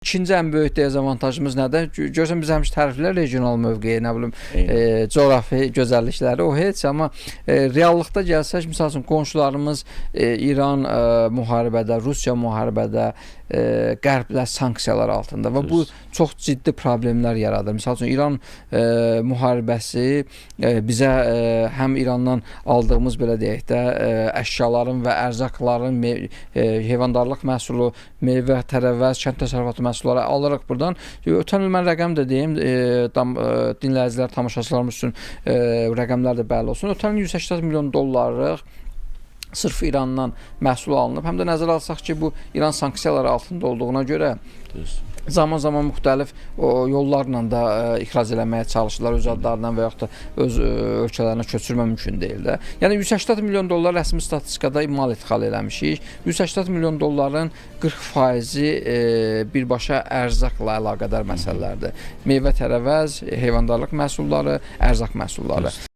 İkinci ən böyük dezavantajımız nədir? Görürsən biz həmişə təriflər regional mövqeyi, nə bilim, coğrafi gözəllikləri o heç, amma reallıqda gəlsək, misal üçün qonşularımız İran müharibədə, Rusiya müharibədə, Qərblər sanksiyalar altında və bu çox ciddi problemlər yaradır. Misal üçün İran müharibəsi bizə həm İrandan aldığımız belə deyək də əşyaların və ərzaqların, heyvandarlıq məhsulu, meyvə, tərəvəz, kənd təsərrüfatı məhsulları alırıq buradan. Ötən il mən rəqəm də deyim, dinləyicilər, tamaşaçılarımız üçün rəqəmlər də bəlli olsun. Ötən il 180 milyon dollarlıq sırf İrandan məhsul alınıb. Həm də nəzərə alsaq ki, bu İran sanksiyaları altında olduğuna görə zaman-zaman müxtəlif yollarla da ixrac eləməyə çalışırlar öz adlarından və yaxud da öz ölkələrinə köçürmə mümkün deyil də. Yəni 180 milyon dollar rəsmi statistikada mal ixal eləmişik. 180 milyon dolların 40%-i birbaşa ərzaqla əlaqədar məsələlərdir. Meyvə, tərəvəz, heyvandarlıq məhsulları, ərzaq məhsulları.